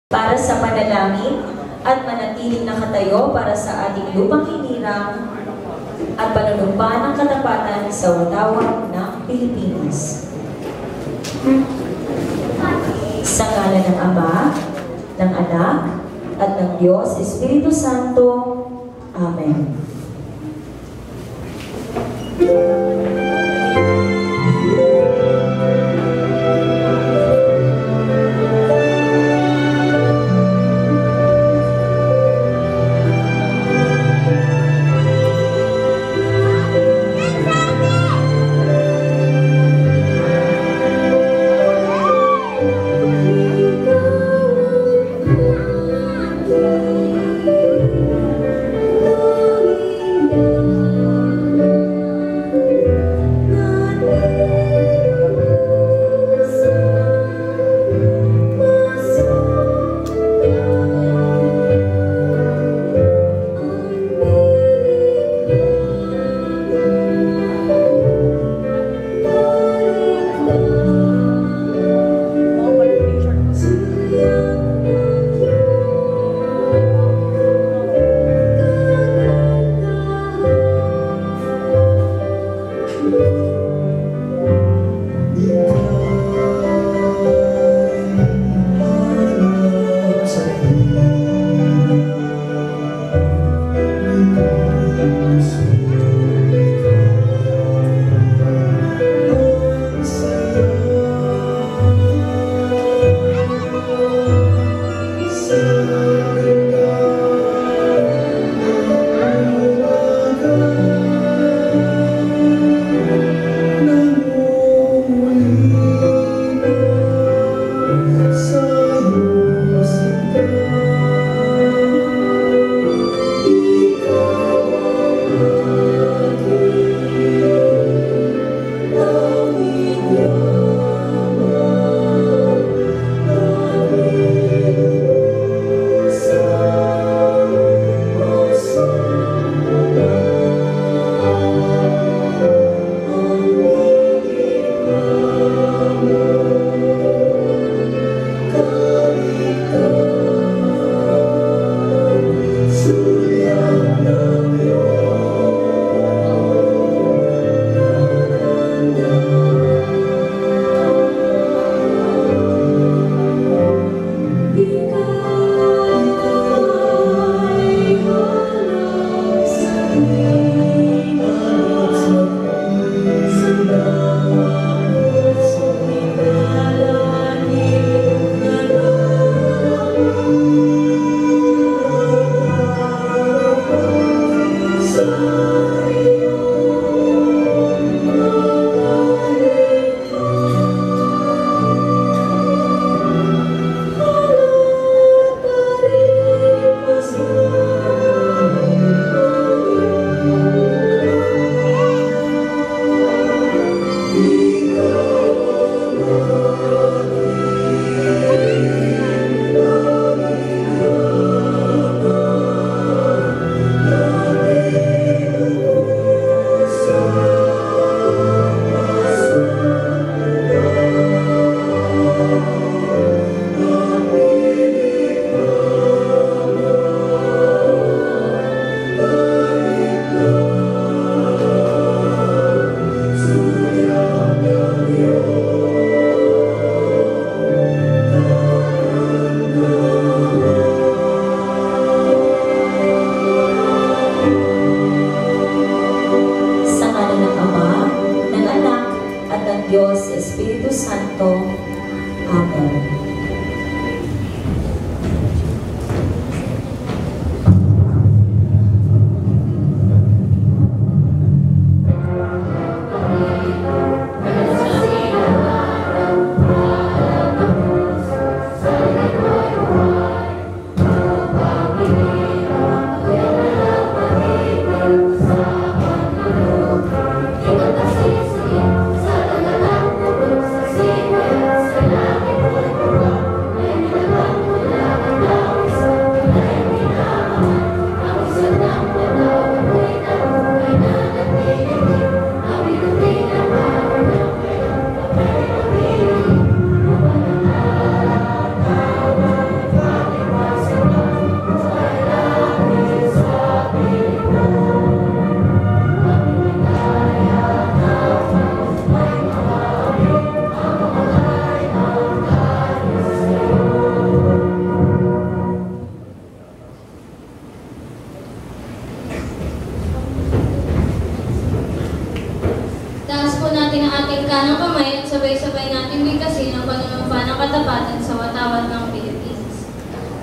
para sa panalangin at manatiling nakatayo para sa ating lupang hinirang at panunumpa ng katapatan sa watawag ng Pilipinas. Sa ngalan ng Ama, ng Anak, at ng Diyos Espiritu Santo. Amen.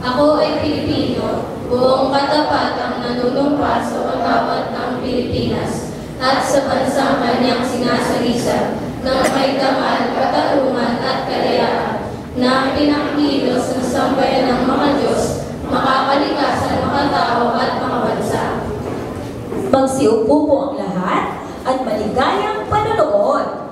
Ako ay Pilipino, buong katapatang nanunumpa sa kagawad ng Pilipinas at sa bansang kanyang sinasalisar ng may dangal, katarungan at kalayaan na pinangkilos ng sambayan ng mga Diyos, makakalikasan, mga tao at mga bansa. Magsiupo po ang lahat at maligayang panonood.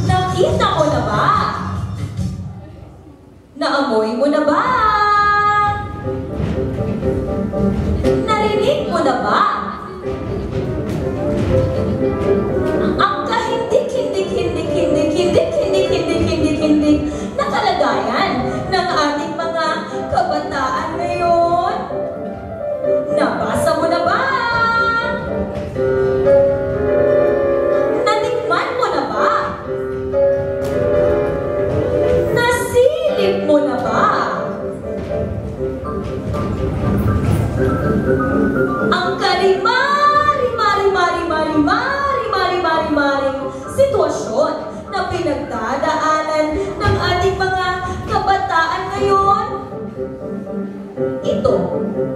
Nakita mo na ba? Naamoy mo na ba? Narinig mo na ba? Ang kahindik na kalagayan ng ating mga kabataan ngayon. Nabasa mo na ba? Natikman mo na ba? Nasilip mo na ba? Ang maring sitwasyon na pinagdadaanan ng ating mga kabataan ngayon. Ito,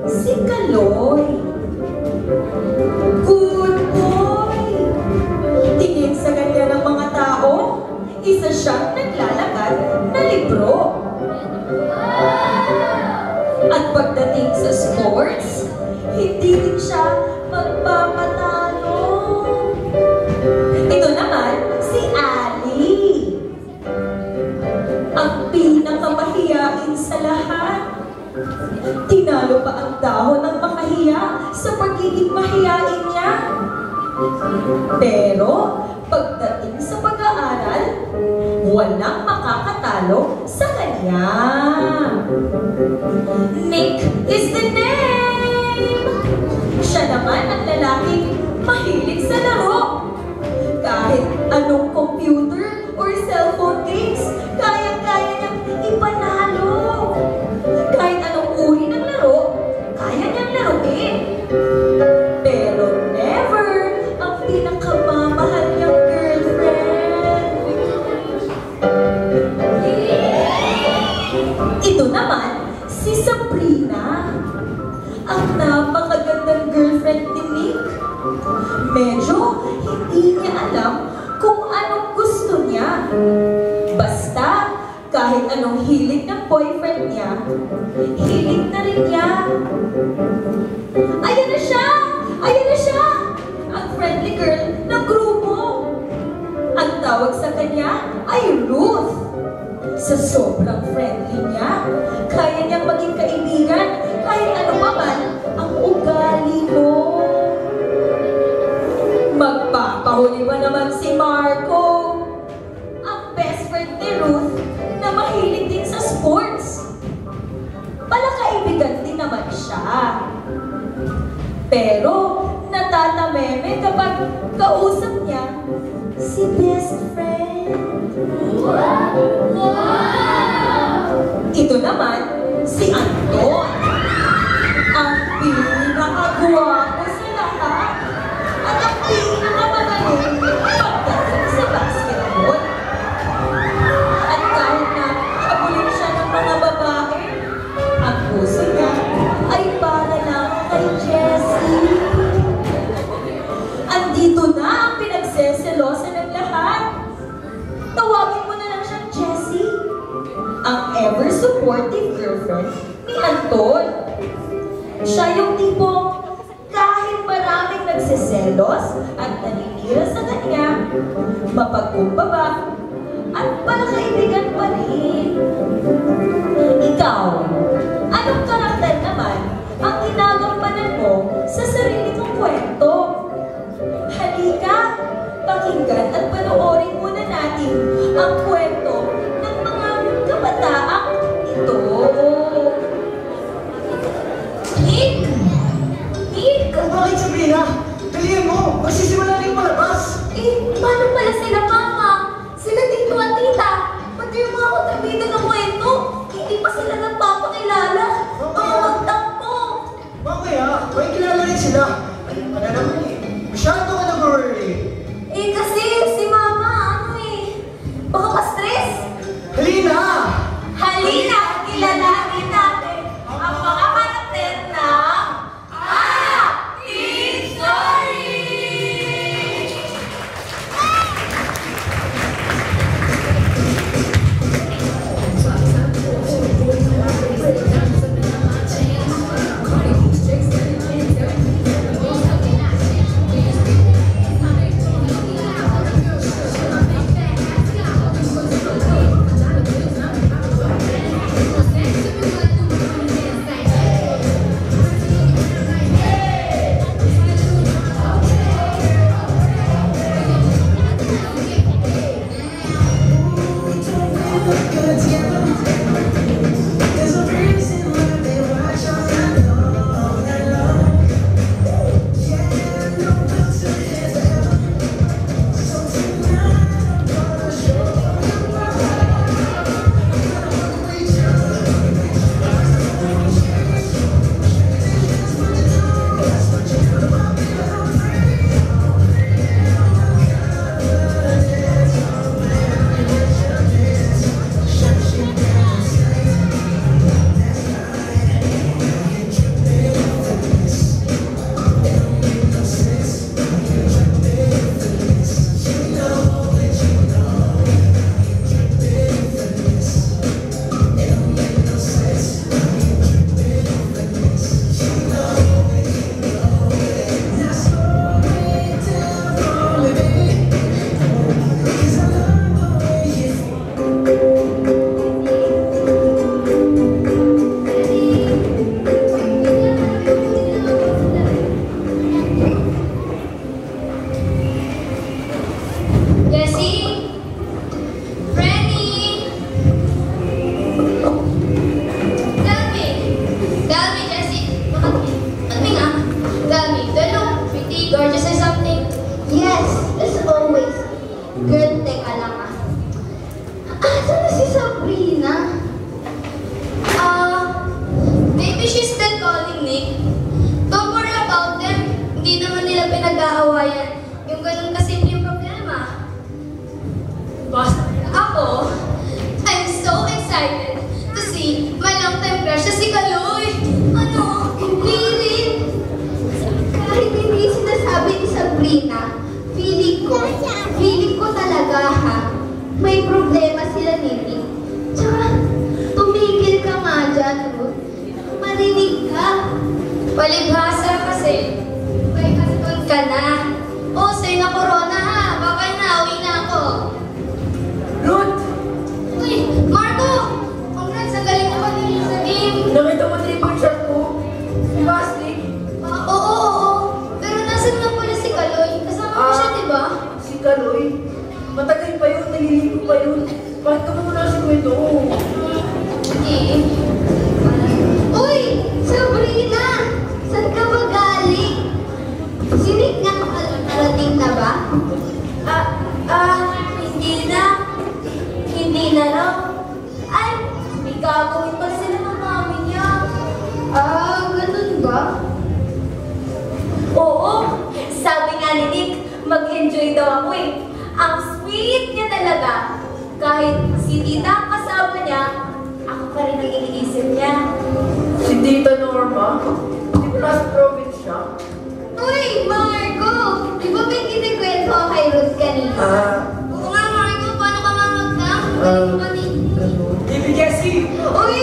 si Kaloy. Good boy! Tingin sa kanya ng mga tao, isa siyang naglalakad na libro. At pagdating sa sports, hindi din siya magpapatalo. Ito naman, si Ali. Ang pinakamahiyain sa lahat. Tinalo pa ang dahon ng makahiya sa pagiging mahiyain niya. Pero, pagdating sa pag-aaral, walang makakatalo sa kanya. Nick is the name! Siya naman ang lalaking mahilig sa laro. Kahit anong computer or cellphone games, kaya-kaya niyang ipanalo. Kahit anong uri ng laro, kaya niyang laruin. Pero never ang pinakamamahal niyang girlfriend. Ito naman, si Sabrina. Ang napakagandang girlfriend ni Nick. Medyo hindi niya alam kung anong gusto niya. Basta, kahit anong hilig ng boyfriend niya, hilig na rin niya. Ayun na siya! Ayun na siya! Ang friendly girl ng grupo. Ang tawag sa kanya ay Ruth. Sa sobrang friendly niya, kaya niyang maging kaibigan kahit ano pa man ang ugali mo. Magpapahuli ba naman si Marco? Ang best friend ni Ruth na mahilig din sa sports. Palakaibigan din naman siya. Pero natatameme kapag kausap niya si best friend. Ito naman, si Anton. Ang pinakagwapo sa lahat. At ang pinakamagaling pagdating sa basketball. At kahit na habulin siya ng mga babae, ang puso niya ay para lang kay Jessie. Andito na ang pinagseselosa ng lahat. Tawagin mo na lang siyang Jessie. Ang ever-supportive favorite girlfriend ni Anton. Siya yung tipong kahit maraming nagsiselos at naninira sa kanya, mapagkumbaba at palakaibigan pa rin. Ikaw, anong karakter naman ang ginagampanan mo sa sarili mong kwento? Halika, pakinggan at panoorin muna natin ang kwento ng mga kabataang ito. Nick! Nick! Bakit, Sabrina? Dalihan mo! Magsisimula na yung palabas! Paano pala sila, Mama? Sila tito at tita. Pati yung mga kontrabida ng kwento. Hindi pa sila nagpapakilala. Mga magtampo. Mamaya, may kilala rin sila. Ayun ka na naman eh. Masyado ka nag-worry. Kasi si Mama, baka pa-stress. Halina! Halina, kilalanin natin ang mga karakter ng Teen Story! Feeling ko talaga ha, may problema sila Nini. Tsaka, tumigil ka nga dyan, Ruth. Marinig ka. Palibhasa kasi. May kaston ka na. O, say na corona ha. Baka nauwi na ako. Ruth! Uy, Marco! Congrats, ang galing mo kanina sa game. Nakita mo triple shot ko? Si Basti? Oo. Pero nasan na pala si Kaloy? Kasama mo siya, di ba? Si Kaloy? Matagal pa yun, naliligo pa yun. Bakit ka muna si kwento? Hindi. Uy! Sabrina! Saan ka ba galing? Sinig na nakarating na ba? Hindi na. Hindi na raw. Ay, may gagawin pa sila ng mami niya. Ganun ba? Oo, sabi nga ni Nick, mag-enjoy daw ako eh. Ang sweet niya talaga. Kahit si tita ang kasama niya, ako pa rin ang iniisip niya. Si Tita Norma? Di ba nasa province siya? Uy, Marco! Di ba may kinikwento ako kay Ruth kanina? Oo nga, Marco. Paano ka mamagdang? Baby Jessie! Uy,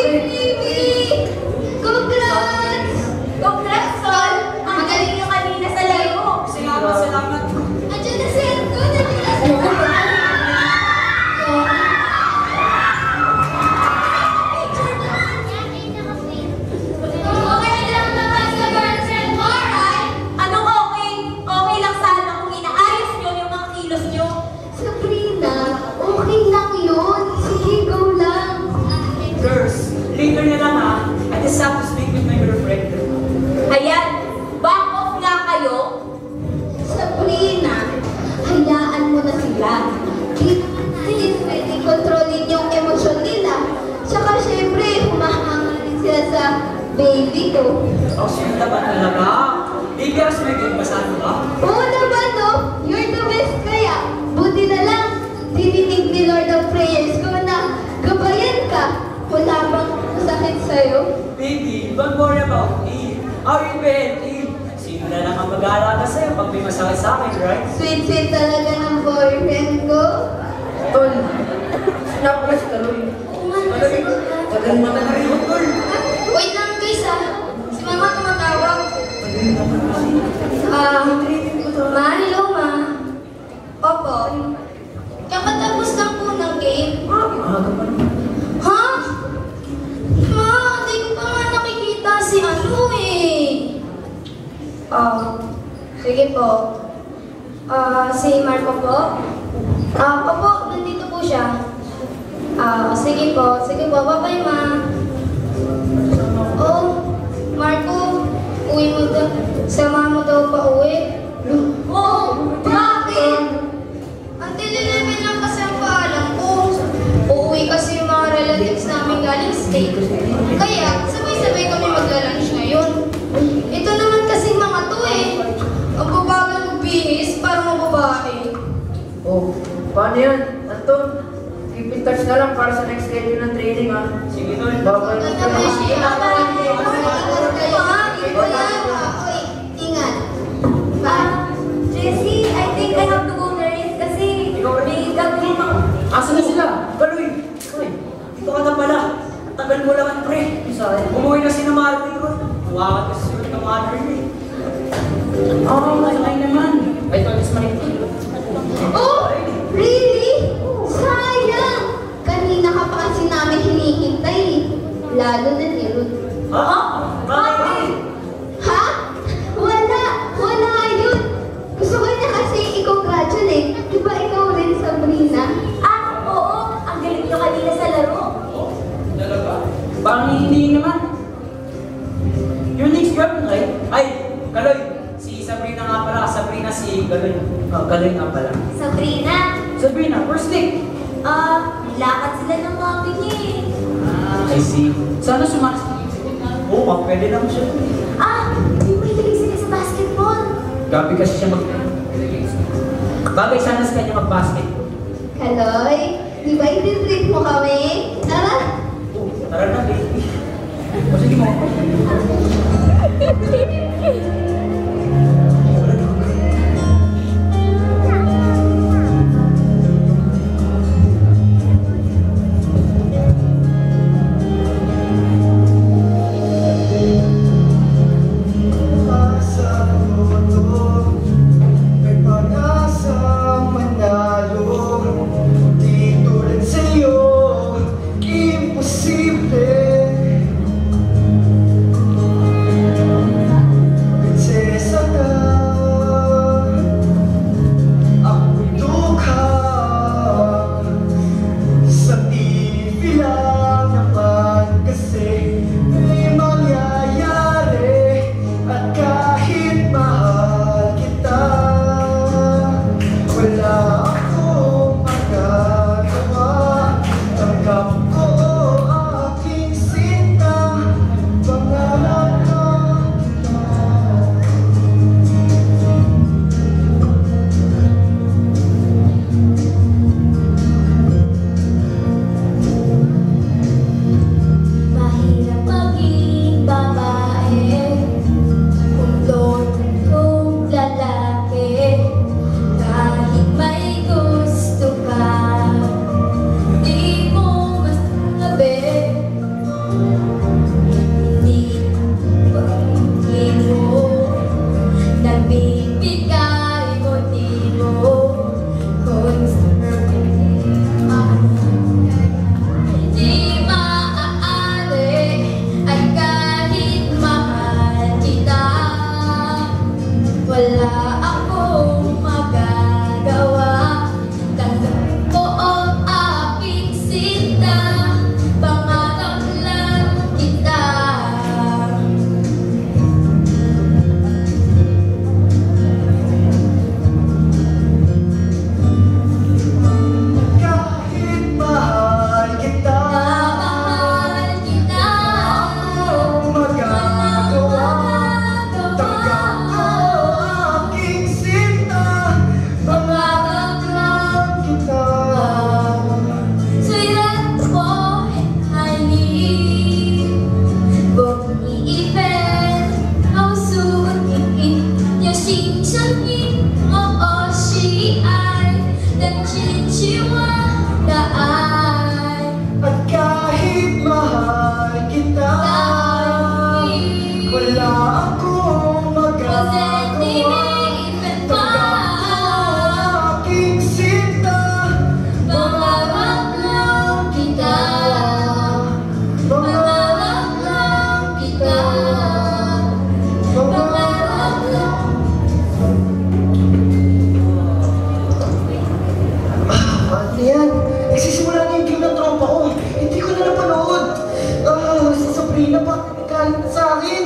just have to speak with my girlfriend. Ayan, back off nga kayo. Sabrina, hayaan mo na sila. Di natin pwedeng kontrolin yung emosyon nila. Tsaka syempre, humahanga rin sila sa baby ko. Oh, sweet naman talaga. Baby, as may masabi ka? Oo naman, no? You're the best kaya. Buti na lang, dininig ni Lord of Prayers ko na gabayan ka. Wala bang masakit sa'yo? Baby, don't worry about me. How you been, Eve? Sino na lang ang mag-aalaga sa'yo pag may masakit sa akin, right? Sweet-sweet talaga ng boyfriend ko. Tol, sinapa ka si Kaloy. Tagal mo na rin yung tol. Wait lang guys si mama tumatawag. Ma, hello ma. Opo. Kakatapos lang po ng game. Maaga pa naman. Ha? Ma, di ko pa nga nakikita si ano eh. Sige po. Si Marco po? Opo, nandito po siya. Sige po, bye-bye ma. Oh, Marco, uwi mo daw. Sama mo daw pa uwi. Oh, bakit? Until 11 lang kasi ang paalam ko. Uuwi kasi yung mga relatives namin galing state. Kaya, sabay-sabay kami magla-lunch ngayon. Ito naman kasi mga to eh. Ang babagal magbihis para mababae. Oh, paano yan? Anton, keep in touch na lang para sa next schedule ng training ha. Sige, tol. Bye-bye. Ingat. Bye. Jessie, I think I have to go na rin kasi may gagawin ako. Asa na sila? Kaloy! Kaloy, dito ka na pala. Tagal mo lang, pre. Umuwi na si na Marvin ko. Tuwakan kasi sulit ng mother niya. Okay naman. Ay, tol, mas malit. Oh, really? Sayang! Kanina ka pa kasi namin hinihintay. Lalo na ni Ruth. Ha? Bakit? Ha? Wala yun. Gusto ko niya kasi i-congratulate. Di ba ikaw rin, Sabrina? Oo, ang galing nyo kanina sa laro. Talaga? Parang hindi naman. Your next girlfriend, right? Ay, Kaloy. Si Sabrina nga pala. Sabrina si Kaloy. Kaloy nga pala. Sabrina, Sabrina, first date. lakad sila ng mami niya eh. I see. Sana sumakas. Oo, pwede naman siya. Yung mahilig sila sa basketball. Gabi kasi siya Bagay sana sa kanya mag-basket. Kaloy, di ba i-treat mo kami? Tara! Tara na, baby. O sige mo. Imposible nagagalit sa akin.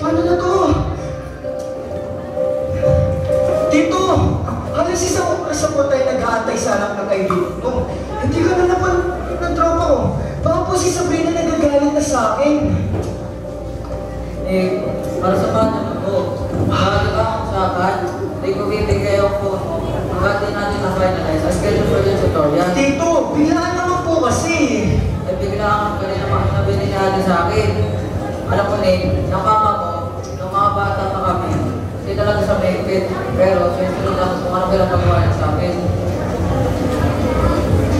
Paano na to? Tito, halos isang oras po tayo nag-aantay sa anak ng kaibigan ko. Hindi ka na naman ng tropa ko. Baka po si Sabrina nagagalit na sa akin. Eh, para sa paano ko, mahal ka ang usapan, hindi ko bibigay ang phone mo. Hanggang natin na-finalize, ang schedule for the tutorial. Tito, biglaan naman po kasi. Ay biglaan ka rin naman sabi ni Ate sa akin. Alam ko Nick, ng mama ko, nung mga bata pa kami, hindi talaga sa mahigpit. Pero, siyempre lang kung ano kailang pagawa niya sa akin.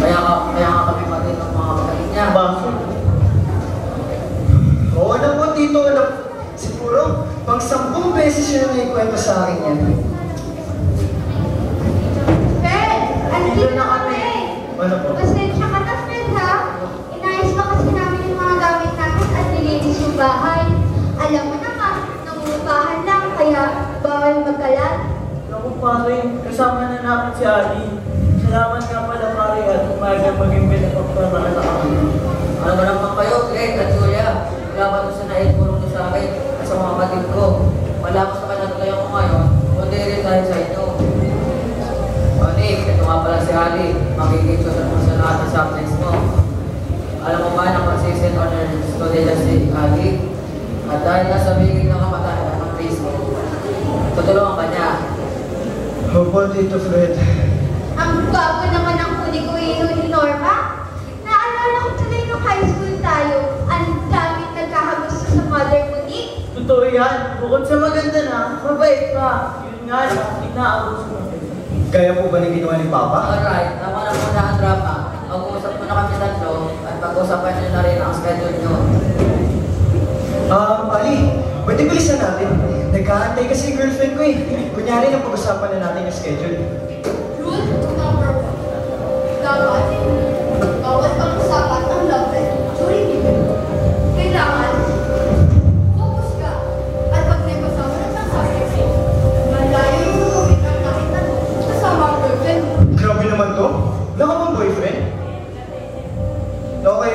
Kaya nga kami pati ng mga kapatid niya. Bakit? Oo na po, Tito. Siguro, pang 10 beses yun na ikwento sa akin yan. Fred! Andito na kami! Ano po? Pasensya ka na, Fred, ha? Inayos na kasi namin yung mga gamit natin at nilinis yung bahay. Alam mo naman, nangungupahan lang, kaya bawal magkalat. Naku pare, kasama na namin si Ali. Salamat nga pala pare at umaga maging pinapagpapakala kami. Alam mo naman kayo, Greg at Julia, salamat mo sa naipulong niyo sa akin at sa mga kapatid ko. Wala ko sa kanaglayan ko ngayon, kundi rin dahil sa inyo. O Nick, ito nga pala si Ali, makikita sa lahat ng subjects mo. Alam mo ba na consistent honor student na si Ali? At dahil nasa biging ng kamatayan ng Facebook, tutulungan ka niya. Opo, Tito Fred. Ang gwapo naman ang huli-kuino ni Norma. Naalala ko tuloy nung high school tayo, ang daming nagkakagusto sa mother mo, Nick. Totoo yan, bukod sa maganda na, mabait pa. Yun nga lang, inaabos mo. Kaya po ba na ginawa ni Papa? Alright, tama na muna ang drama. Mag-uusap muna kami tatlo at pag-usapan niyo na rin ang schedule niyo. Ali, pwede bilisan natin. Nagkaantay kasi yung girlfriend ko eh. Kunyari na pag-usapan na natin yung schedule. Rule number 1. Dapat, bawat pag-usapan ang love life during dinner. Kailangan, focus ka. At pag may kasama ng subject mo, malayo yung gawin ang nakita mo kasama ang girlfriend mo. Grabe naman to. Wala ka bang boyfriend? Okay.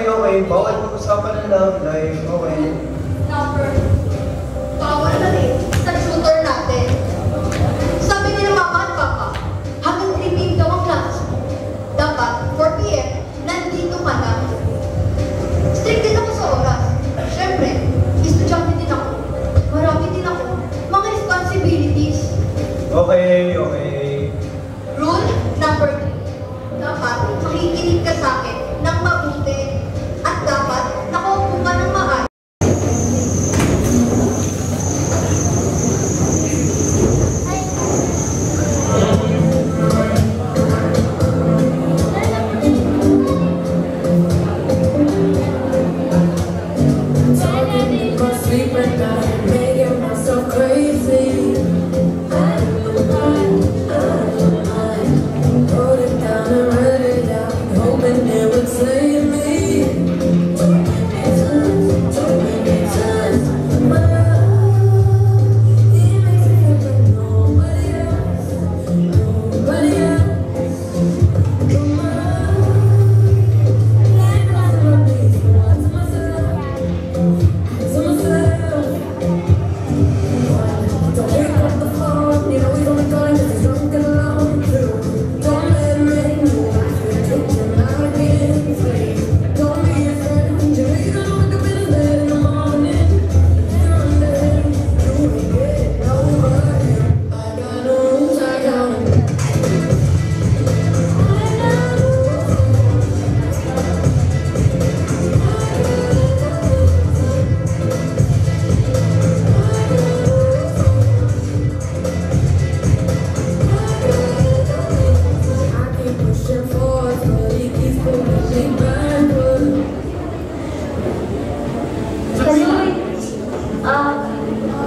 Bawal pag-usapan ng love life. Okay. Number 2. Bawal na rin sa shooter natin. Sabi nila mama at papa, hanggang 3 p.m. daw ang class mo. Dapat 4 p.m. nandito ka na. Strict din ako sa oras. Siyempre, estudyante din ako. Marami din ako. Mga responsibilities. Okay. Rule number 3. Dapat makikinig ka sa akin ng mabuti. At dapat nakaupo ka ng maayos.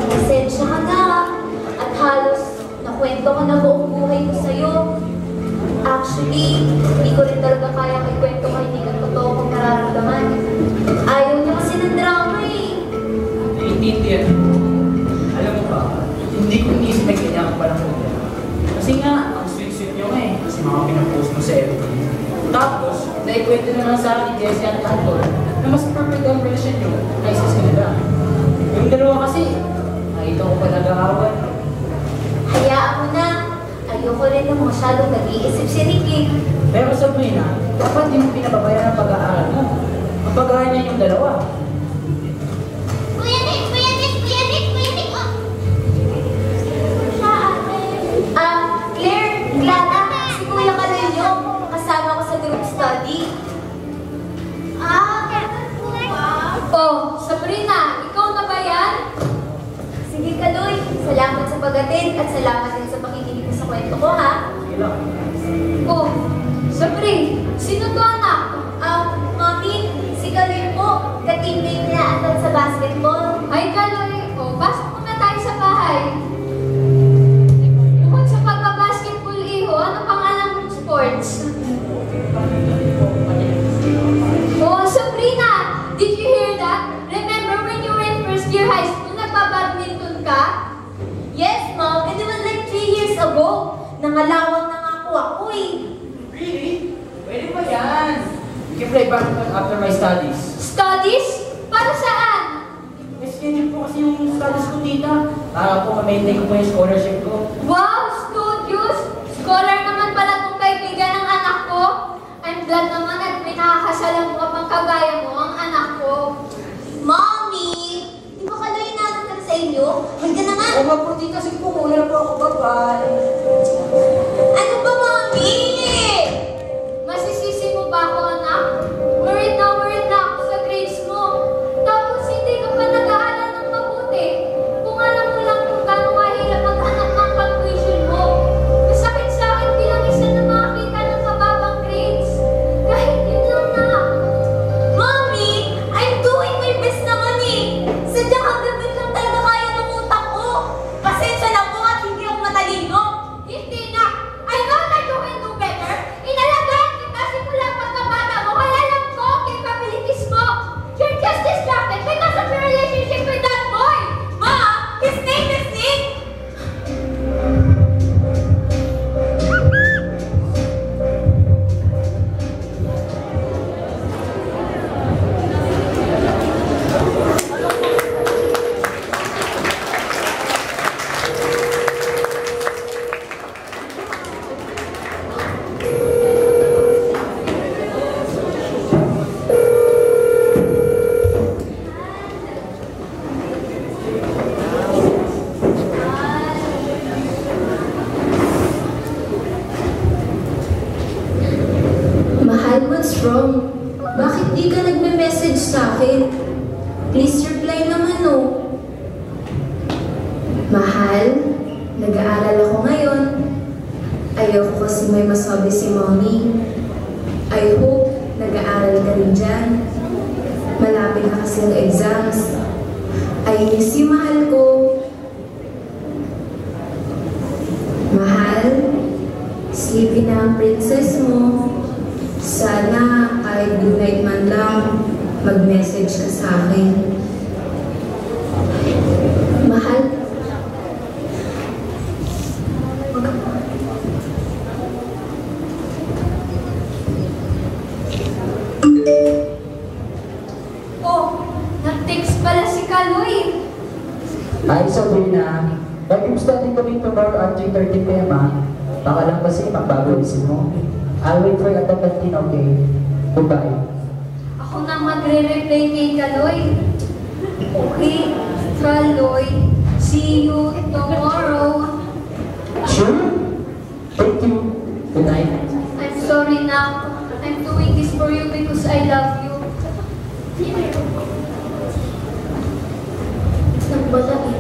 Pasensya ka na. At halos nakwento ko na buong buhay ko sa'yo. Actually, hindi ko rin talaga kaya ikwento ka hindi ka totoo kung nararamdaman. Ayaw niya kasi ng drama eh. Naiintindihan mo. Alam mo ba, hindi ko iniisip na ganyan ka palang problema. Kasi nga, ang sweet-sweet nyo nga eh. Kasi mga pinapost mo sa FB. Tapos, naikwento na lang sa akin ni Jessie at Anton na mas perfect ang relasyon nyo kaysa sa nila. rin yung masyadong nag-iisip si Ricky. Pero Sabrina, dapat di mo pinababayan ang pag-aaral mo. Ang pag-aaral niya yung dalawa. Kuya Nick! Kuya Nick! Kuya Nick! Kuya Nick! Claire, Clara, si Kuya Kaloy nyo. Kasama ko sa group study. Oh, Sabrina, ikaw na ba yan? Sige Kaloy, salamat sa pag-attend at salamat din sa pakikinig mo sa kwento ko ha. Oh, Sabri, sino to anak? Mami, si Kaloy po, ka-teammate na atal sa basketball. Ay, Kaloy, oh, pasok muna tayo sa bahay. Bukod sa pagbabasketball, iho, ano pangalan ng sports? Oh, Sabrina, did you hear that? Remember when you were in first year high school, nagbabadminton ka? Yes, Mom, and it was like 3 years ago. Nangalawang na nga po ako eh. Really? Pwede ba yan? You can play basketball after my studies. Studies? Para saan? May schedule po kasi yung studies ko, tita. Para po ma-maintain ko po yung scholarship ko. Wow, studios! Scholar naman pala itong kaibigan ng anak ko. I'm glad naman at may nakakasalang mo pang kagaya mo ang anak ko. Mommy, di ba Kaloy natin sa inyo? Halika na nga. O nga po, tita, sige po, muna na po ako. Bye-bye. Ano ba, Mommy? Masisisi mo ba ako, anak? Worried na ako sa grades mo. Tapos hindi ka pa nag-aaral ng mabuti. Kung alam mo lang kung gaano kahirap maghanap ng pag-tuition mo. Masakit sa akin bilang isa na makakita ng mababang grades. Kahit yun lang na. Mommy, I'm doing my best naman eh. Sadyang hanggang doon lang talaga kaya ng utak ko. Pasensya na po at hindi ako matalino. Hindi na! I know that you can do better! Inalagaan kita simula pagkabata mo, kaya alam ko ang capabilities mo! You're just distracted because of your relationship with that boy! Ma, his name is Nick. Mahal, what's wrong? Bakit di ka nagme-message sa akin? Please reply naman, oh. Mahal, nag-aaral ako ngayon. Ayoko kasi may masabi si Mommy. I hope nag-aaral ka rin dyan. Malapit na kasi ang exams. I miss you, mahal ko. Mahal, sleepy na ang princess mo. Sana kahit good night man lang, mag-message ka sa akin. Mahal. Oh, nag-text pala si Kaloy. Hi Sabrina, like study kami tomorrow at 3:30 p.m. Baka lang kasi magbago isip mo. I'll wait for you at the canteen, okay? Goodbye. Ako na magre-reply kay Kaloy. Okay, Kaloy, see you tomorrow. Sure? Thank you. Good night. I'm sorry na. I'm doing this for you because I love you. Nagbala eh.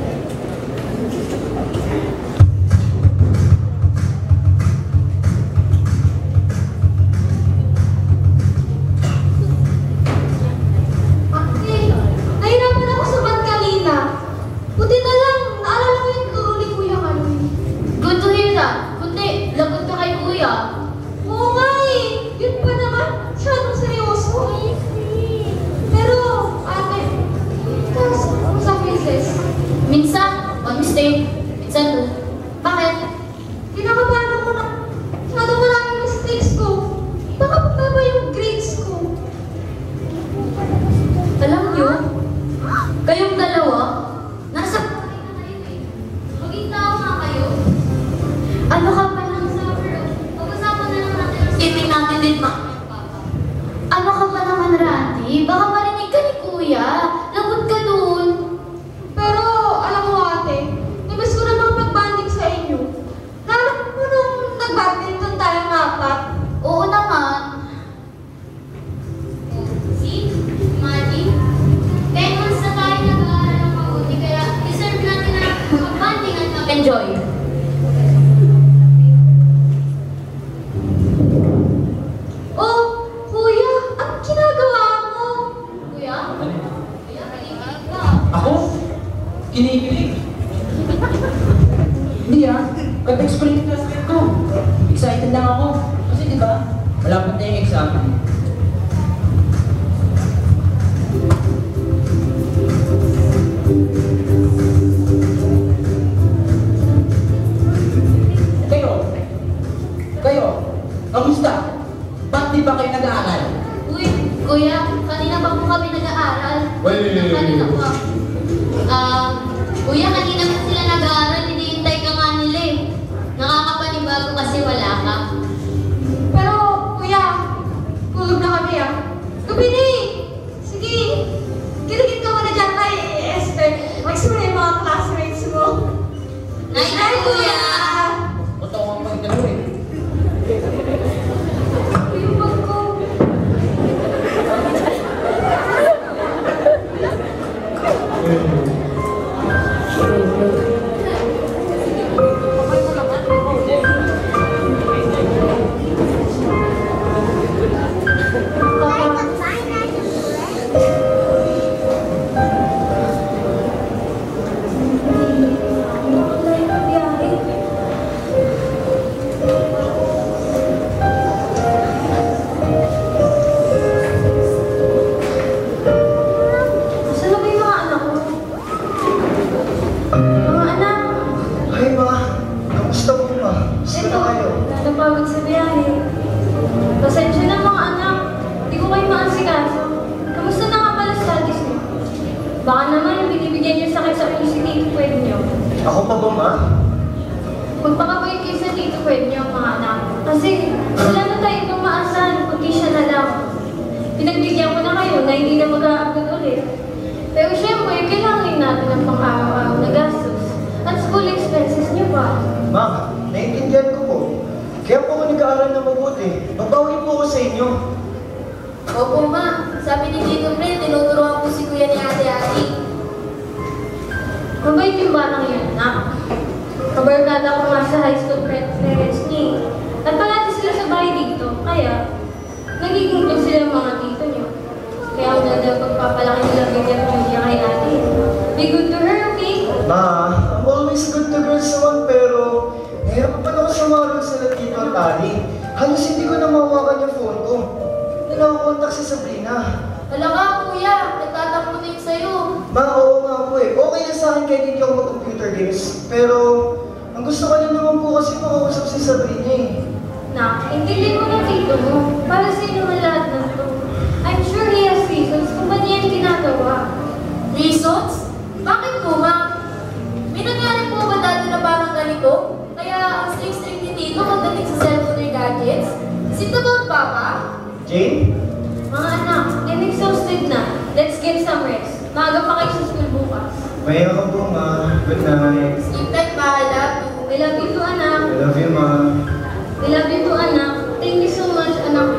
Nahirapan ako sa band kanina. Buti na lang, naalala ko yung turo ni Kuya Kaloy. Good to hear that. Kundi, lagot ka kay Kuya. Oo nga eh. Yun pa naman, masyadong seryoso. Pero, ate, tapos, sa princess, Minsan, mag-mistake. Minsan doon. Bakit? kinakabahan ako na masyadong maraming mistakes ko. Baka pababa yung grades ko. Alam niyo, kayong dalawa, nasa buhay na kayo eh. Maging tao nga kayo. Ano ka pa lang sa kinikilig. Hindi ah, ka-text ko rin yung classmate ko. Excited lang ako. Kasi di ba, malapit na yung exam. Kayo, kamusta? Ba't di ba kayo nag-aaral? Uy, kuya, kanina pa po kami nag-aaral. Kanina pa. Kuya, kanina pa sila nag-aaral, hinihintay ka nga nila eh. Nakakapanibago kasi wala ka. Pero, kuya, tulog na kami ah. Gabi na eh. Sige, kiligit ka muna dyan kay Esther. Mag-sura yung mga classmates mo. Night, kuya! Totoo ang pagdalo eh. Yung bag ko. Nasaan na ba yung mga anak ko? Mga anak, Hi, ma. Kamusta po, ma? Saan ito, na kayo? napagod sa biyahe. Pasensya na mga anak, hindi ko kayo maasikaso. Kamusta na nga pala studies niyo? Baka naman binibigyan niyo sakit sa positive pwede niyo. Ako pa ba, ma? Magpakabait kayo sa tito pwede niyo mga anak. Kasi wala na tayo itong maasahan, kundi siya na lang. Pinagbigyan ko na kayo na hindi na mag-aabot ulit. Pero syempre, kailangan natin ng pang-araw-araw na gastos. At school expenses niyo pa. Ma, naiintindihan ko po. Kaya po ako nag-aaral na mabuti. Babawi po ako sa inyo. Opo, ma. Sabi ni Tito Fred, tinuturuan po si kuya ni Ate Ati. Mabait yung batang yan, anak. Kabarkada ko nga sa high school parents niya. At palagi sila sa bahay dito. Kaya, nagiging close sila ng mga tito niyo. Kaya ang ganda pagpapalaki nila bigyan mo niya kay ate. Be good to her, okay? Ma, I'm always good to girls naman pero nahirapan ako sa mga rules nila Tito at Ali. Halos hindi ko na mahawakan yung phone ko. Nakakontak si Sabrina. Wala ka, kuya. Nagtatakbo na yung sa'yo. Ma, oo nga po eh. Okay na sa akin kahit hindi ako mag-computer games. Pero, ang gusto ko lang naman po kasi makausap si Sabrina eh. Na, intindi ko ng tito mo. Para sa inyo man lahat na to. I'm sure he has reasons kung ba't niya yung ginagawa. Reasons? Bakit po, ma? May nangyari po ba dati na parang ganito? Kaya ang strict-strict ni Tito pagdating sa cellphone or gadgets? Is it about Papa? Jane? Mga anak, I'm exhausted na. Let's get some rest. Maaga pa kayo sa school bukas. Maya ka po, ma. Good night. Sleep tight, ma. I love you. I love you too, anak. I love you, ma. I love you too, anak. Thank you so much, anak.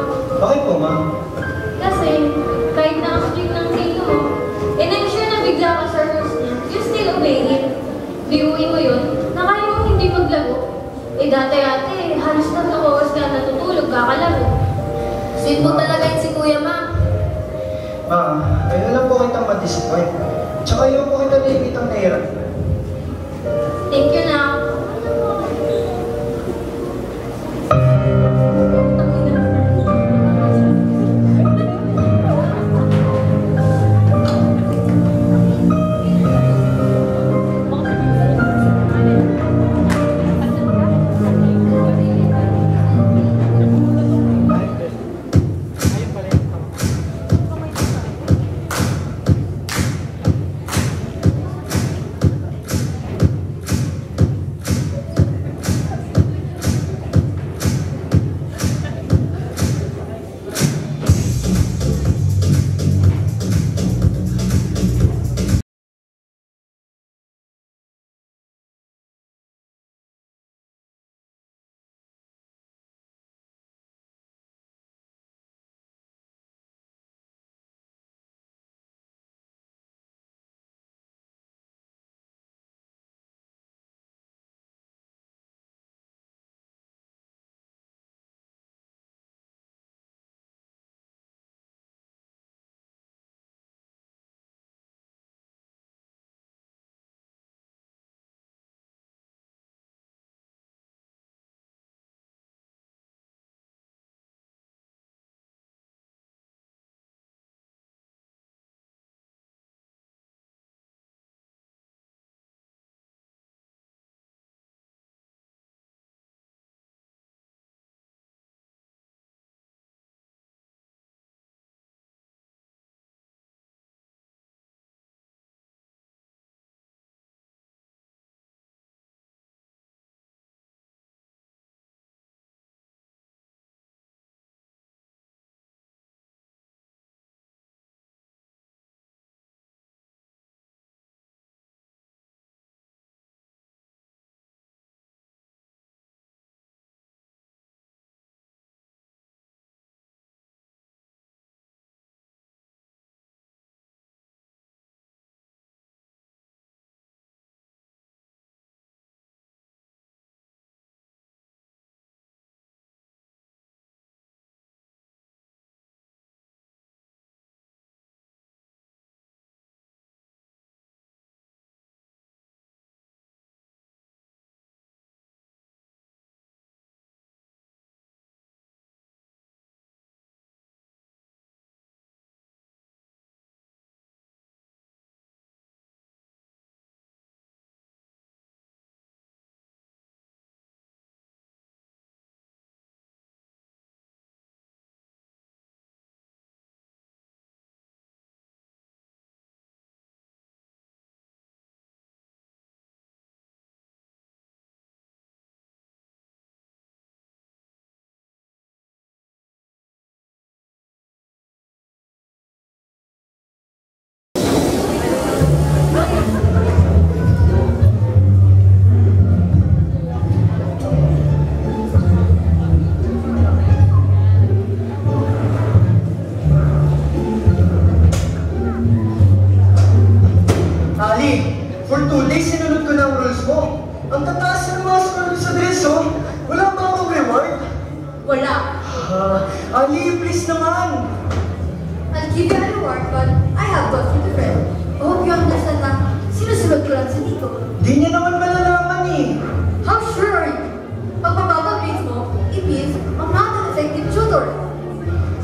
Bakit po, ma? Kasi, kahit na ang strict ng tito mo, and I'm sure na bigla ka sa rules niya, you still obey him. Biruin mo yun, na kaya mong hindi maglaro. Eh dati-ate, halos na oras ka natutulog, kakalaro. Sweet mo talaga yun si Kuya, ma. Ma, ayun lang po kitang ma-disappoint. Tsaka yun po kita naimitang nahirap. Thank you na. Ali, for 2 days sinunod ko ng rules mo. Ang tataas ng mga score sa dress, oh. Wala ba akong reward? Wala. Ali, please naman. I'll give you a reward, but I have got you the friend. I hope you understand na sinusunod ko lang sa dito. Di niya naman malalaman eh. How sure are you? Pag mababa grades mo, it means I'm not an effective tutor.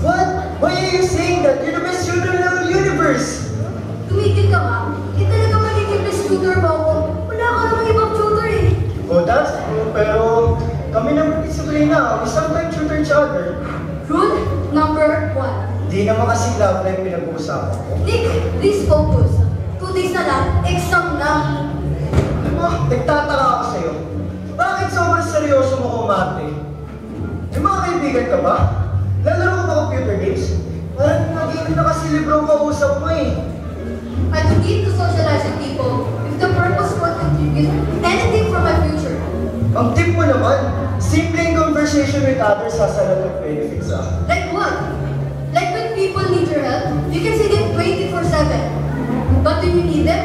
What? Why are you saying that? You're the best tutor in the universe. Tumigil ka nga. Hindi talaga magiging best tutor mo ako. Wala ka namang ibang tutor eh. Oh, that's true, pero kami naman ni Sabrina, we sometimes tutor each other. Rule number 1. Di naman kasi love life pinag-uusapan ko. Nick, please focus. 2 days na lang, exam na. Nagtataka ako sa'yo. Bakit sobrang seryoso mo kumate? May mga kaibigan ka ba? Lalaro ko ba computer games? Parang naging na kasi libro ang kausap mo eh. I don't need to socialize with people if the purpose will contribute anything for my future. Ang tip mo naman, simpleng conversation with others has a lot of benefits ah. Like what? Like when people need your help, you can see them 24/7. But when you need them,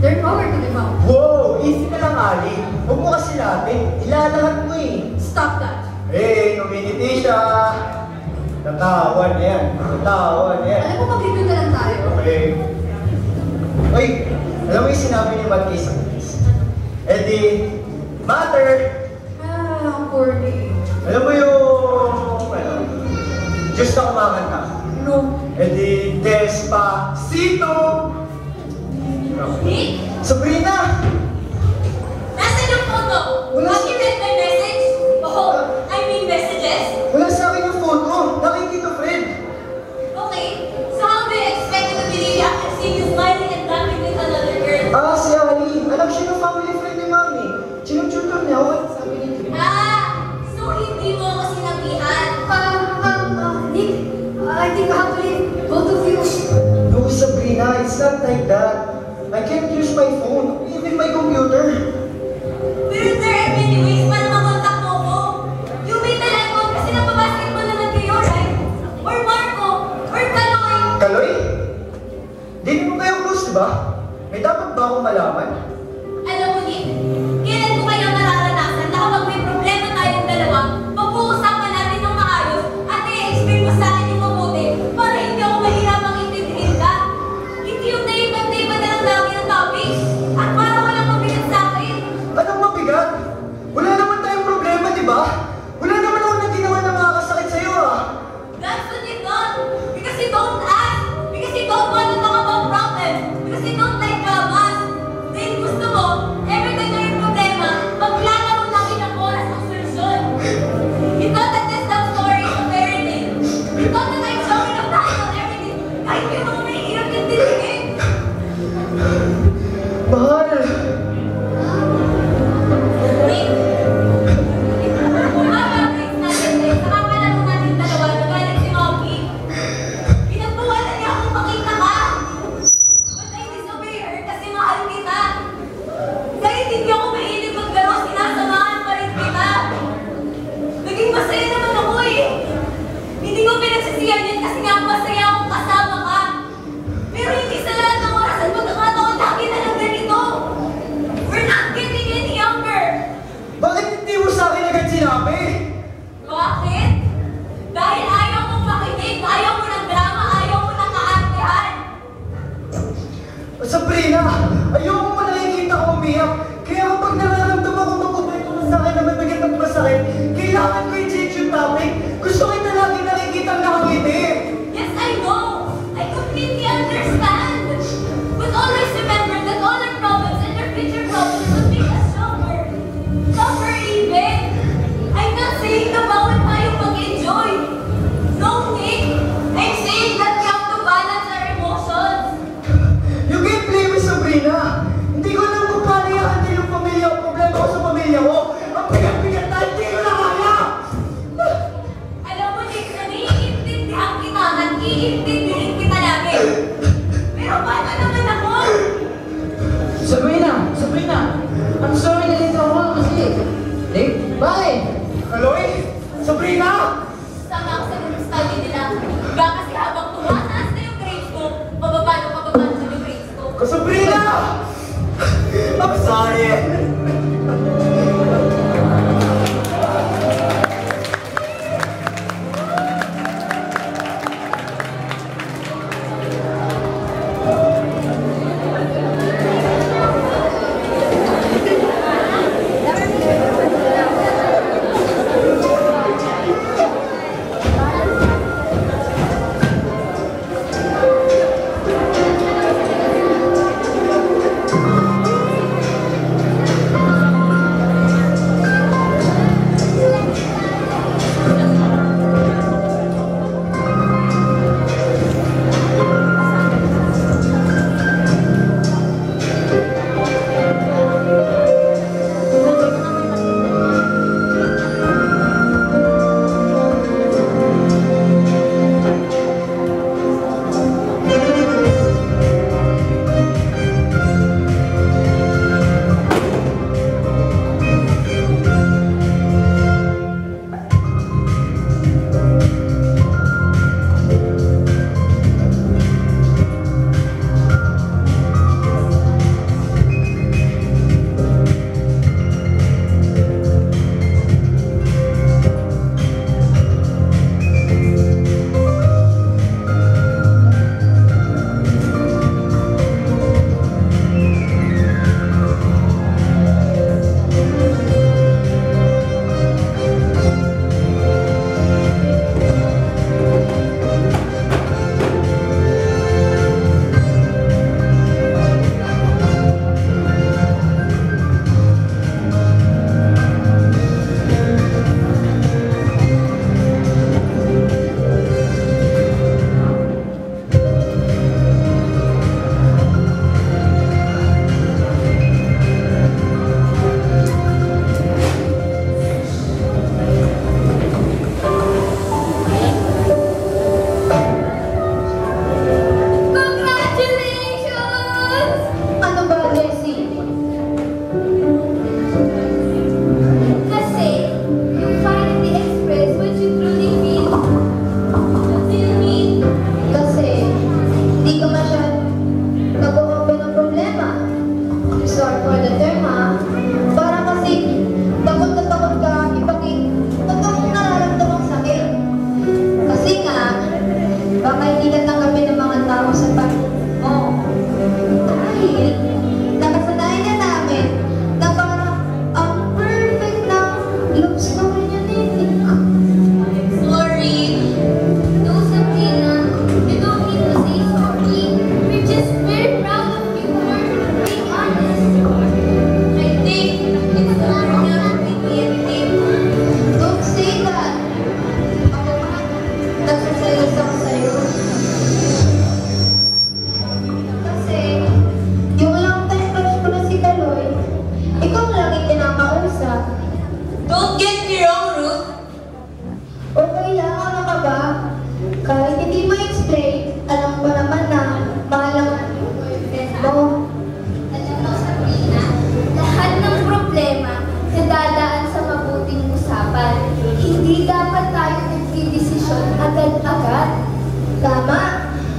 they're nowhere to be found. Wow! Easy ka lang, Ali. Huwag mo kasi natin. Ilalahat mo eh. Stop that. Hey, numiniti siya. Natawan yan. Natawan yan. Alam mo, mag-review na lang tayo. Okay. Uy, alam mo yung sinabi ni Matt kay Sakis? Eh di, matter. Ah, poorly. Alam mo yung, Diyos na kumakanta. No. Eh di, Despacito. Nick? Sabrina! Nasaan yung photo? Wala Have you read my message? Oh, I mean messages? Wala sa akin yung phone ko. Nakikita, Fred. Okay, so how do you expect me to believe you after seeing you smiling and laughing with another girl? Ah, si Ali. Alam siya ng family friend ni Mami. Sinututor niya ako. Sabi ni Kim. So hindi mo ako sinabihan? Nick, I think I have to leave both of you. No, Sabrina. It's not like that. I can't use my phone. Even my computer. Pero there are many ways para makontak mo ko. You may telephone kasi napabasketball naman kayo, right? Or Marco, or Kaloy. Kaloy? Di naman kayo close, di ba? May dapat ba akong malaman? Alam mo, Nick, kailan ko kaya mararanasan na kapag may problema tayong dalawa, pag-uusapan natin ng maayos at i-explain mo sa akin yung mabuti para hindi ako mahirapang intindihin ka. Hindi yung naiba-naiba na lang lagi ng topics at para walang mabigat sa akin. Anong mabigat? Wala naman tayong problema, di ba? Wala naman ako na ginawa na makakasakit sa'yo, ah. That's what you done because you don't ask, because you don't want to talk about problems, because you don't like dramas. Then gusto mo, every time na yung problema, maglalaro lang ilang oras ang solusyon. You thought that this love story is a fairy tale. You thought that I'm showing up tayo on everything. Kahit yun ako mahihirap yung tinigin. Mahal! Nick, umabagay natin eh, sa kakalaro natin dalawa na galing si Mommy. Pinagbawalan niya akong makita ka. But I disobey her kasi mahal kita. Kahit hindi ako mahilig maglaro, sinasamahan pa rin kita. Naging masaya naman ako eh. Hindi ko pinagsisiyan yun kasi nga masaya akong kasama ka. Pero hindi sa lahat ng oras at pagkakataon lagi na lang ganito. We're not getting any younger. Bakit hindi mo sa akin agad sinabi? Bakit? Dahil ayaw mong makinig, ayaw mo ng drama, ayaw mo ng kaartehan. Sabrina, ayoko mo nakikita ko umiyak. Kaya kapag nararamdaman ko magkubay ko sa akin na mabigat at masakit, kailangan ko i-change yung topic. Gusto kita lagi nakikita nakangiti. Yes, I know. I completely understand. But always remember that all our problems and our future problems will make us stronger. Stronger even. I'm not saying na bawal tayong mag-enjoy. No, Nick. I'm saying that we have to balance our emotions. You can't blame me, Sabrina. Hindi ko alam kung paano i-handle yung pamilya ko. Problema ko sa pamilya ko. Ang bigat-bigat na hindi ko na kaya. Alam mo, Nick, na naiintindihan kita at iintindihin kita lagi. Pero paano naman ako? Sabrina! Sabrina! I'm sorry na late ako kasi... Nick, bakit? Kaloy? Sabrina! Sama ako sa group study nila. Baka kasi habang tumataas na yung grades ko, pababa na yung grades ko. Sabrina! Sabrina! I'm sorry.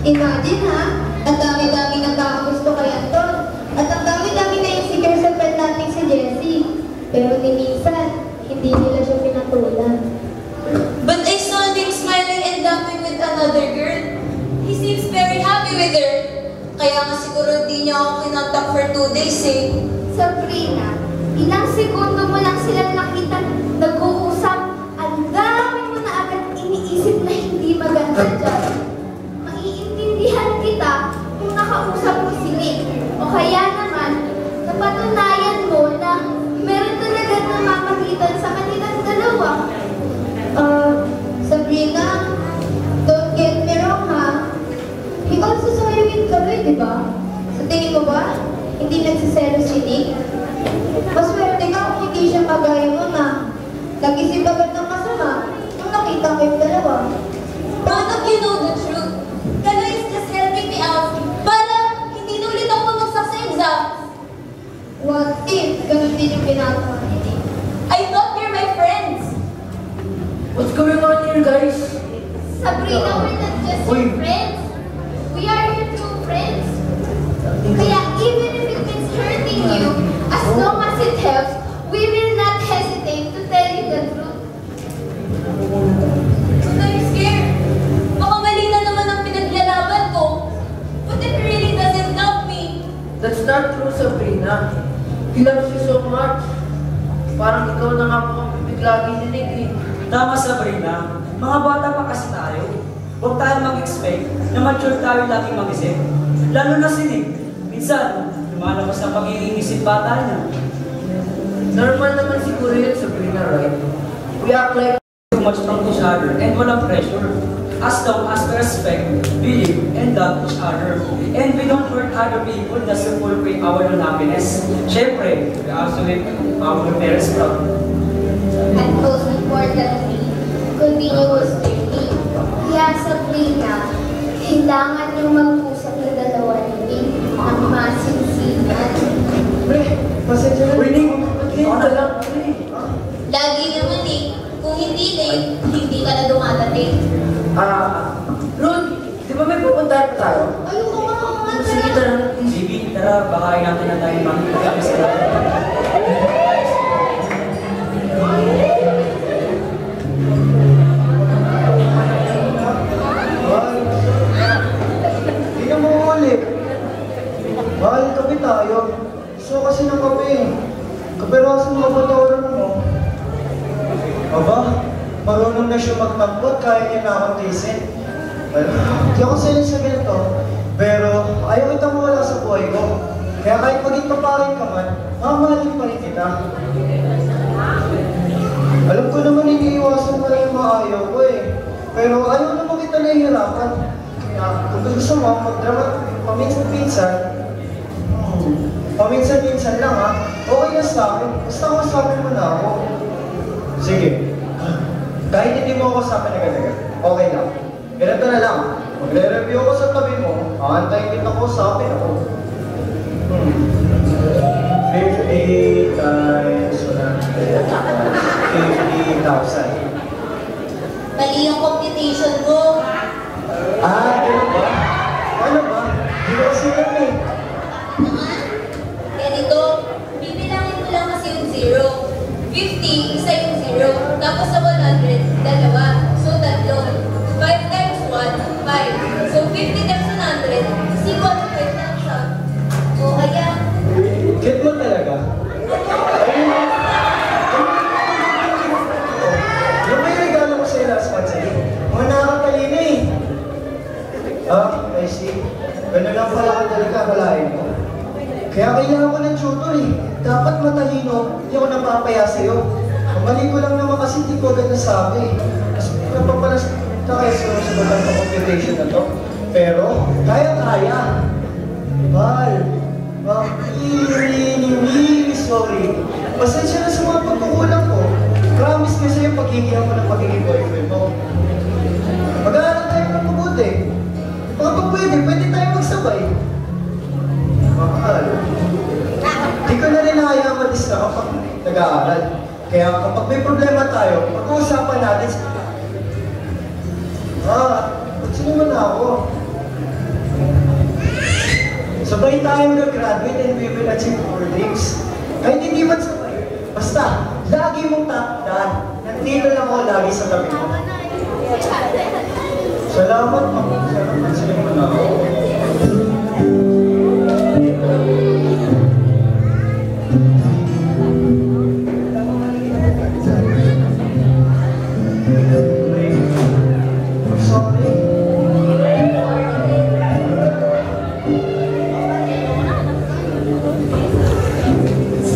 Imagine ha, ang dami-dami ng tao gusto kay Anton. At ang dami-dami na yung si girlfriend natin si Jessie. Pero ni minsan, hindi nila siya pinatulan. But I saw him smiling and laughing with another girl. He seems very happy with her. Kaya nga siguro di niya ako kinontak for 2 days eh. Sabrina, ilang segundo mo lang sila nakita nag-uusap. Ang dami mo na agad iniisip na hindi maganda dyan. Maiintindihan kita kung nakausap mo si Nick. O kaya naman, napatunayan mo na meron talaga namamagitan sa kanilang dalawa. Sabrina, don't get me wrong ha. He also saw you with Kaloy, di ba? Sa tingin mo ba, hindi nagsiselo si Nick? Maswerte ka kung hindi siya kagaya mo na nag-isip agad ng masama nung nakita kayong dalawa. Both of you know the truth. Kaloy is just helping me out para hindi na ulit ako mamagsak sa exam. What if ganun din yung ginagawa ni Nick? I thought you're my friends. What's going on here, guys? Sabrina, we're not just Uy. your friends. We are your true friends. Kaya even true, Sabrina. He loves you so much. Parang ikaw na nga po ang bibig lagi ni Nick eh. Tama, Sabrina. Mga bata pa kasi tayo. Huwag tayo mag-expect na mature tayo laging mag-isip. Lalo na si Nick. Minsan, lumalabas na pagiging isip bata niya. Normal naman siguro yun, Sabrina, right? We act like Too much from each other and walang pressure. As long as we respect, believe, and love each other. And we don't hurt other people just to fulfill our own happiness. Siyempre, we also make our parents proud. And most importantly, continuous learning. Kaya Sabrina, kailangan yung mag-usap na dalawa ni ng masinsinan. Pre, pasensya na. Winning! Ako na lang, pre. Lagi naman kung hindi late, hindi ka na dumadating. Ruth, di ba may pupuntahan pa tayo? Ayoko nga naman, Sige, tara. JB, tara, baka natin na tayo mag-kami sa Mahal. Hindi ka mauulit. Mahal, kape tayo. Gusto kasi ng kape. Kaperasan mga patoran mo. Aba, marunong na siya magtampot, kaya niya na akong tisin. Hindi ako sanay sa ganito, pero ayaw kitang mawala sa buhay ko. Kaya kahit maging paparin ka man, mamahalin pa rin kita. Alam ko naman iniiwasan mo lang yung mga ayaw ko eh. Pero ayaw naman kita nahihirapan. Kaya kung gusto mo, magdrama, paminsan-minsan lang ha, okay na sa akin. Basta kausapin mo na ako. Sige. Kahit hindi mo ako kausapin agad-agad, okay lang. Ganito na lang, magre-review ako sa tabi mo, aantayin kita kausapin ako. 50 times 100 50,000. Mali yung computation mo. Ganun ba? Ano ba? Hindi ko kasi alam eh. Ganito, bibilangin mo lang kasi yung 0. 50, isa yung 0. Tapos sa 100, dalawa. So, tatlo. 5 times 1, 5. So, 50 times 100 is equal to 5 lang siya. O, kaya, Get mo talaga? Yung may regalo ko sa'yo last month sa'yo. Mga nakakatalino eh. I see. Ganun lang pala ka talaga, akalain mo. Kaya kailangan ko ng tutor eh. Dapat matalino, hindi ako napapaya sa'yo. Mali ko lang naman kasi hindi ko agad nasabi. Mas napapalas na kayo sa batang computation na to. Pero, kaya-kaya. Mahal. Really sorry. Pasensya na sa mga pagkukulang ko. Promise ko sa'yo paghigihan ko ng pagiging boyfriend mo. Mag-aaral tayo ng mabuti. Baka pag pwede tayo magsabay. Mahal. Di ko na rin nakaya madistra kapag nag-aaral. Kaya kapag may problema tayo, pag-uusapan natin sino man ako? Sabay tayo mag-graduate and we will achieve our dreams. Kahit hindi man sabay. Basta, lagi mong tatandaan. Nandito lang ako lagi sa tabi mo. Salamat, ma'am. Salamat sa iyo na ako.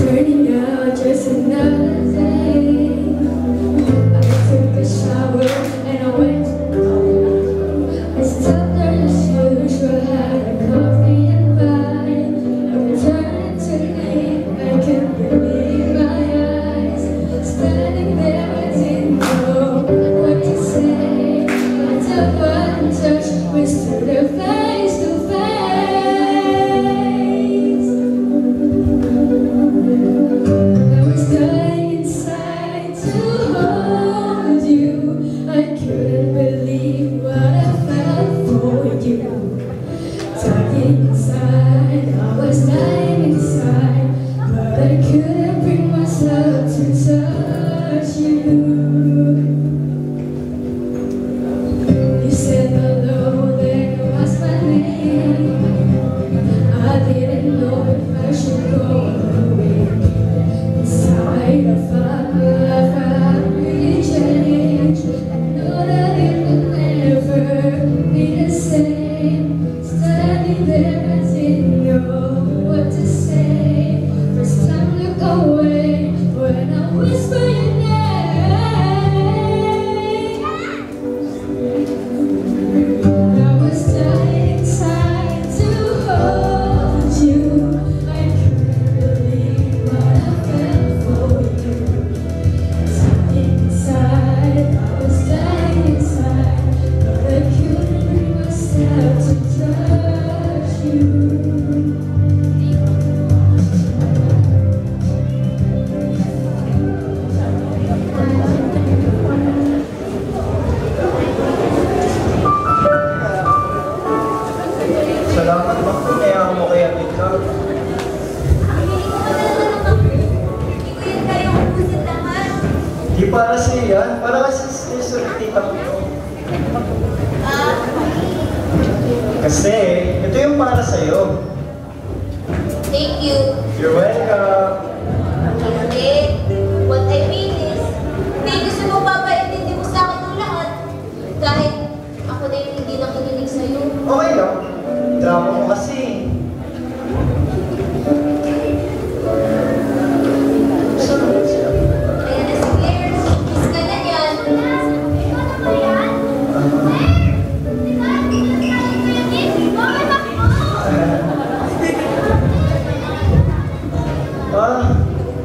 Turning out just another day. I took a shower and I went. I stepped out as usual, had a coffee and bite. I returned to me, I can't believe my eyes. Standing there, I didn't know what to say. But the one touch, we stood there face to face. I was dying inside to hold you. I couldn't believe what I felt for you. Dying inside, I was dying inside, but I couldn't bring myself to touch you. You said hello, then you asked my name. I didn't know if I para sa'yo. Thank you. You're welcome. Hindi. What I mean is, hindi gusto mo papaintindi mo sa akin ng lahat. Kahit ako na yung hindi nakikinig sa'yo. Okay lang. Drama mo kasi. Kaya na si Claire, kiss ka na yan.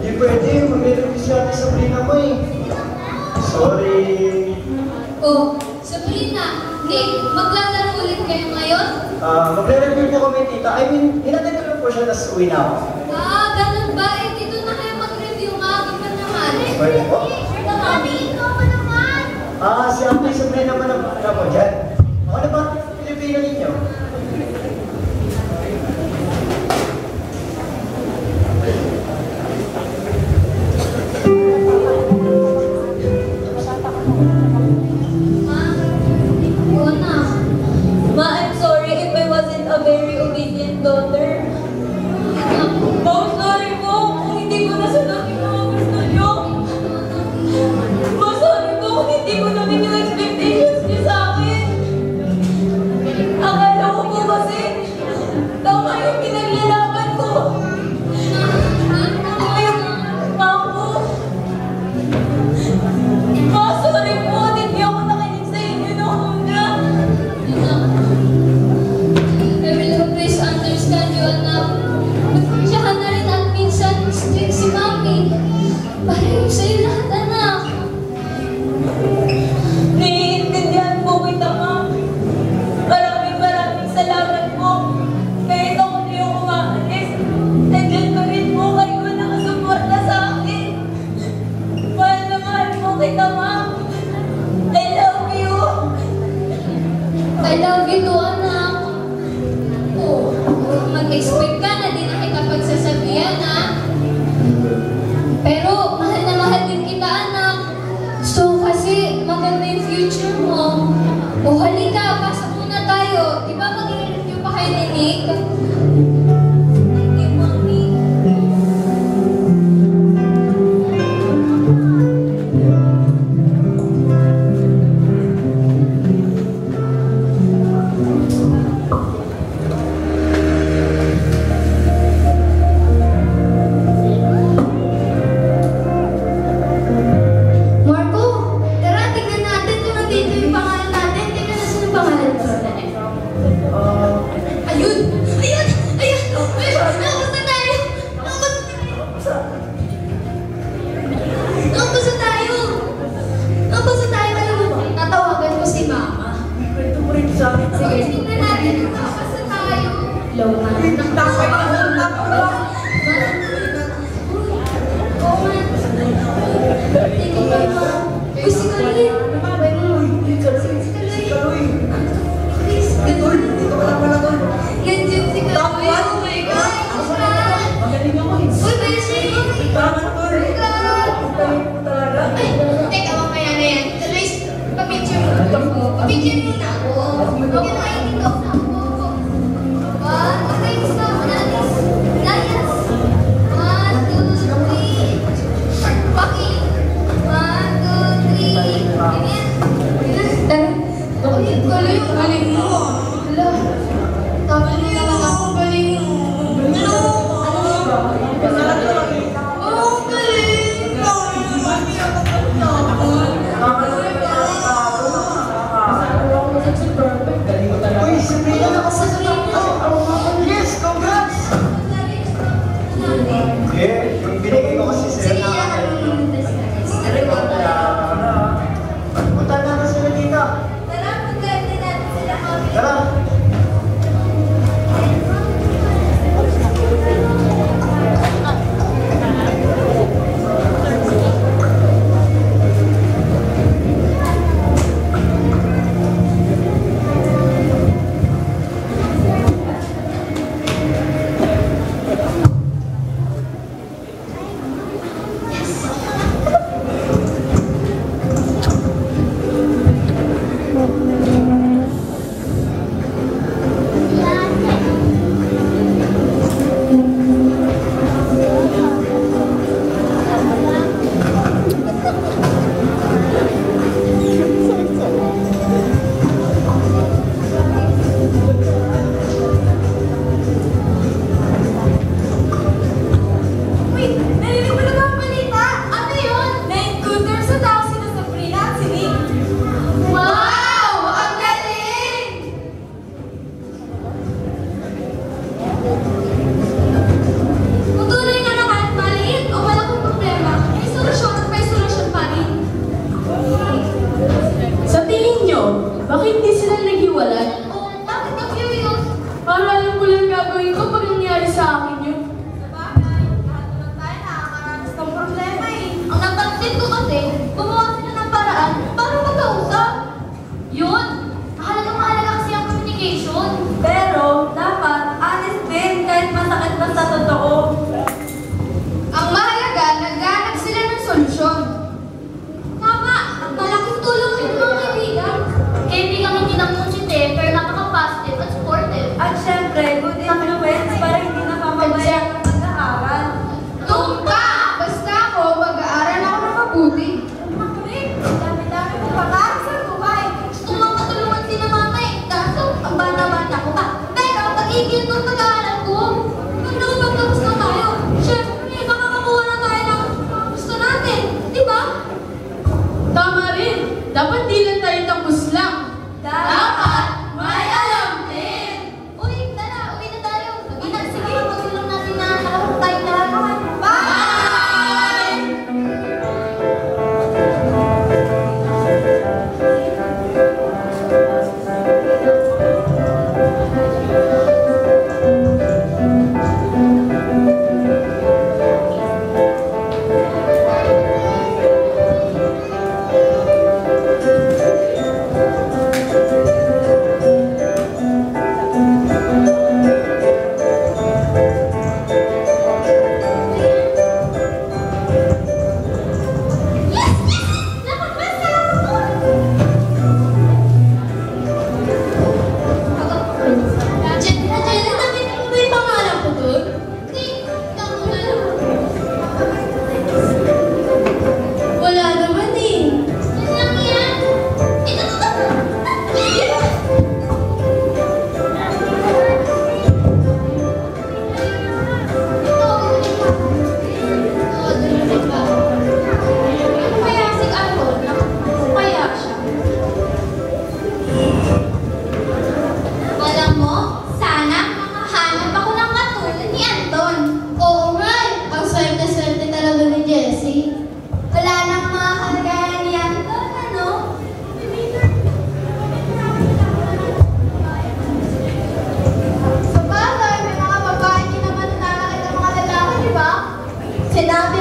Di pwede. Magre-review si Ate Sabrina mo eh. Sorry. Oh, Sabrina, Nick, maglalaro ulit kayo ngayon? Magre-review po kami, tita. I mean, hinatid ko lang po siya, tas uwi na ako. Ah, ganun ba? Eh, dito na kayo mag-review nga. Iba naman. Pwede po? Ito, mami. Si Ate Sabrina naman ang po dyan. Ano ba Pilipino ninyo? Ma, I'm sorry if I wasn't a very obedient daughter. Ma, sorry po kung hindi ko nasunod yung mga gusto niyo. Ma, sorry po kung hindi ko namin yung expectations niyo sa akin. Akala ko po kasi tama yung pinaglalaban ko. Ngayon, ma po. Ma, sorry po, hindi ako nakinig sa inyo noong una. I will always understand you, anak. Nagpasya ka na rin at minsan strict si Mami. Pareho sa'yo lahat, anak. Naiintindihan po kita, ma'am. Maraming salamat po. Kahit ako na yung umaalis, nandiyan pa rin po kayo nakasuporta sa akin. Mahal na mahal po kita, ma'am. I love you. I love you too, anak. Oh, mag-expect ka na di na kita pagsasabihan, ha? Pero mahal na mahal din kita, anak. So, kasi maganda yung future mo. O halika, pasok muna tayo. Di ba mag-review pa kayo ni Nick? Thank you, Mommy. Marco, tara, tignan natin kung nandito yung pangalan natin. Tignan na sino pangalan mo. Ayun! Ayun! Ayun! Nakapasa tayo! Nakapasa tayo! Nakapasa tayo! Alam mo ba? Tatawagan ko si Mama. Kwento mo rin sa akin. Sige, tignan natin kung nakapasa tayo. Low man. Takot ako. Oo man. Tingin mo ba? Uy, si Kalin! Si Kalin! Please, ganun. Dito ka lang pala doon. Nandiyan si Kalin. Oh my God! Magaling ako eh. Uy, Beshi! Tama na to. Oh my God! Galing mo talaga. Ay, teka, mamaya na yan. Tuloy, papicture mo ako. Papicture muna ako. Okay na, hindi ko na ako. Okay, gusto mo na. Layas. 1, 2, 3. Paki. 1, 2, 3. Ganyan. Ganyan. Uy, galing. Galing mo. Hala. Tama niyo naman ako. Galing mo. Ano? Oh, galing. Uy, Sabrina, yes, congrats! Yung binigay ko kasi sa'yo Sige, na punta natin sila dito. Tara, pagkain natin sila, mami. Tara!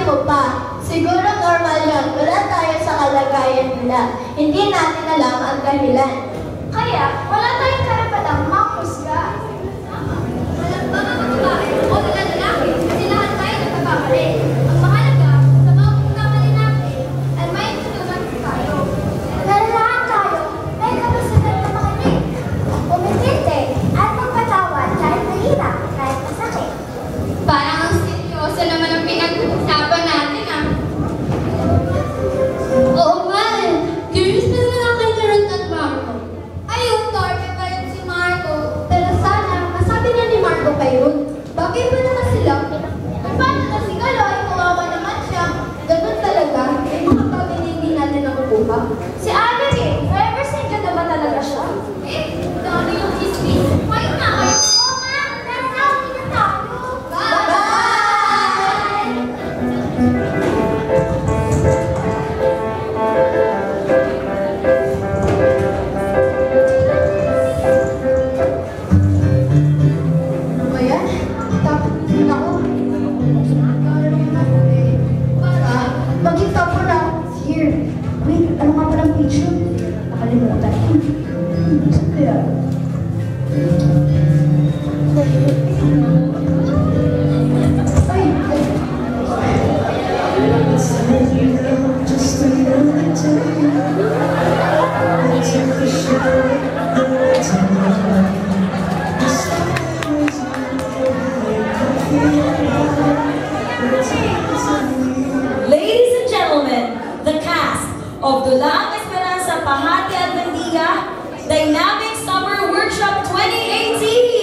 mo pa. Siguro normal yun. Wala tayo sa kalagayan nila. Hindi natin alam ang dahilan. Kaya, wala tayong karapatang makusga. Walang mga babae o mga lalaki kasi lahat tayo nagkakamali. Ang mahalaga, sa mga pagkakamali natin, ay may tulungan tayo. Pero lahat tayo may kapasidad na makinig, umitinte, at magpatawad kahit mahirap, kahit masakit. Parang ang seryoso naman ang pinag-uusapan natin ah. Oo nga eh. Curious pa naman ako kay Ruth at Marco. Ayun, torpe pa rin si Marco. Pero sana, masabi na ni Marco kay Ruth. Bagay ba naman sila? At paano na si Galoy? Kawawa naman siya. Ganun talaga. May mga bagay na hindi natin nakukuha. Si Alec eh. Forever single na ba talaga siya? Eh, dami yung chismis. Why na kayo? Oo nga, dahil na ako tayo. Bye! Ano ba yan? Tapos din ako. Para maging topper na. Here. Wait, ano nga palang page yun? Nakalimutan. Saan kaya? Ladies and gentlemen, the cast of Dulang Esperanza Pahati Advendia Dynamic Summer Workshop 2018!